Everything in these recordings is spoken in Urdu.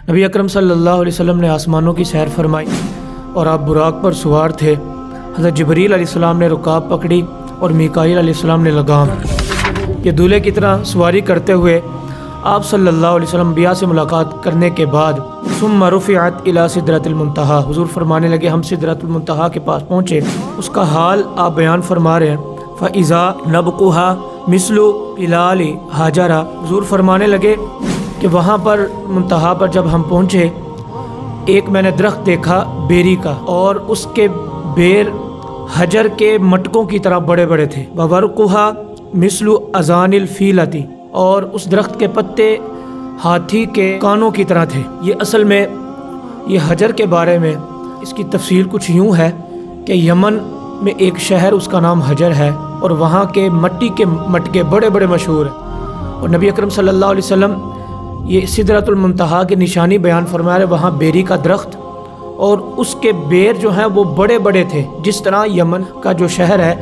نبی اکرم صلی اللہ علیہ وسلم نے آسمانوں کی سیر فرمائی اور آپ براق پر سوار تھے۔ حضرت جبریل علیہ السلام نے رکاب پکڑی اور میکائیل علیہ السلام نے لگام۔ یہ دولے کی طرح سواری کرتے ہوئے آپ صلی اللہ علیہ وسلم انبیاء سے ملاقات کرنے کے بعد ثم رفعت الى سدرۃ المنتہا، حضور فرمانے لگے ہم سدرۃ المنتہا کے پاس پہنچے۔ اس کا حال آپ بیان فرما رہے ہیں، فَإِذَا نَبْقُهَا مِثْلُ پِلَالِ حَجَرَ، حضور فرمانے لگے کہ وہاں پر منتہا پر جب ہم پہنچے ایک میں نے درخت دیکھا بیری کا، اور اس کے بیر حجر کے مٹکوں کی طرح بڑے بڑے تھے۔ وَوَرْقُهَا مِثْلُ أَذَانِ الْفِيلَةِ، اور اس درخت کے پتے ہاتھی کے کانوں کی طرح تھے۔ یہ اصل میں یہ حجر کے بارے میں اس کی تفصیل کچھ یوں ہے کہ یمن میں ایک شہر اس کا نام حجر ہے، اور وہاں کے مٹی کے مٹکے بڑے بڑے مشہور ہیں، اور نبی اکرم صلی اللہ علیہ وسلم یہ سدرۃ المنتہا کی نشانی بیان فرما رہے، وہاں بیری کا درخت اور اس کے بیر جو ہیں وہ بڑے بڑے تھے، جس طرح یمن کا جو شہر ہے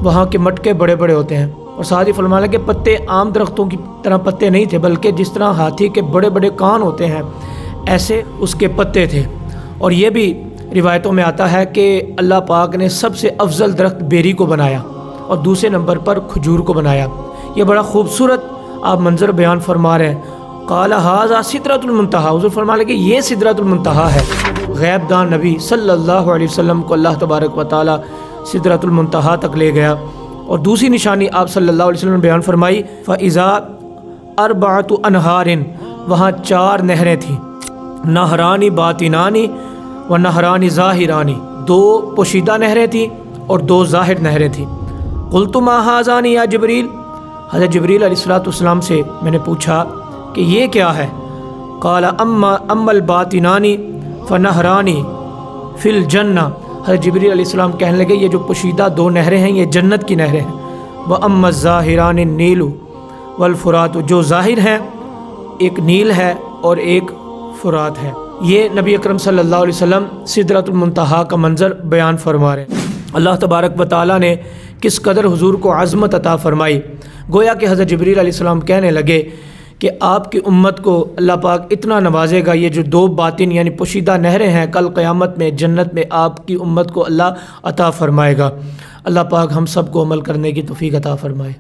وہاں کے مٹکے بڑے بڑے ہوتے ہیں۔ اور ساتھ ہی فرمایا کہ پتے عام درختوں کی طرح پتے نہیں تھے، بلکہ جس طرح ہاتھی کے بڑے بڑے کان ہوتے ہیں ایسے اس کے پتے تھے۔ اور یہ بھی روایتوں میں آتا ہے کہ اللہ پاک نے سب سے افضل درخت بیری کو بنایا اور دوسرے نمبر پر کھجور کو بنایا۔ یہ بڑا خوبصورت آپ منظر بیان فرما رہے ہیں۔ قال ھذا سدرۃ المنتہا، حضور فرمانے لگے یہ سدرۃ المنتہا ہے۔ غیب دان نبی صلی اللہ علیہ وسلم کو اللہ تبارک و تعالی سدرۃ المنتہا تک لے گیا۔ اور دوسری نشانی آپ صلی اللہ علیہ وسلم نے بیان فرمائی، فَإِذَا أَرْبَعَةُ أَنْهَارٍ، وہاں 4 نہریں تھیں، نہرانی باطنانی و نہرانی ظاہرانی، 2 پوشیدہ نہریں تھیں اور 2 ظاہر نہریں تھیں۔ قُلْتُ مَا هَذَانِ یا جبریل، حضرت جبریل علیہ السلام سے میں نے پوچھا کہ یہ کیا ہے؟ قال اما الباطنانی فنہرانی فی الجنہ، حضرت جبریل علیہ السلام کہنے لگے یہ جو پوشیدہ 2 نہریں ہیں یہ جنت کی نہریں ہیں۔ وَأَمَّا الظَّاهِرَانِ النِّيلُ وَالْفُرَاتُ، جو ظاہر ہیں ایک نیل ہے اور ایک فرات ہے۔ یہ نبی اکرم صلی اللہ علیہ وسلم سدرۃ المنتہا کا منظر بیان فرما رہے ہیں۔ اللہ تبارک و تعالیٰ نے کس قدر حضور کو عظمت عطا فرمائی، گویا کہ حضرت جبریل علیہ السلام کہنے لگے کہ آپ کی امت کو اللہ پاک اتنا نوازے گا، یہ جو 2 باطن یعنی پوشیدہ نہریں ہیں کل قیامت میں جنت میں آپ کی امت کو اللہ عطا فرمائے گا۔ اللہ پاک ہم سب کو عمل کرنے کی توفیق عطا فرمائے۔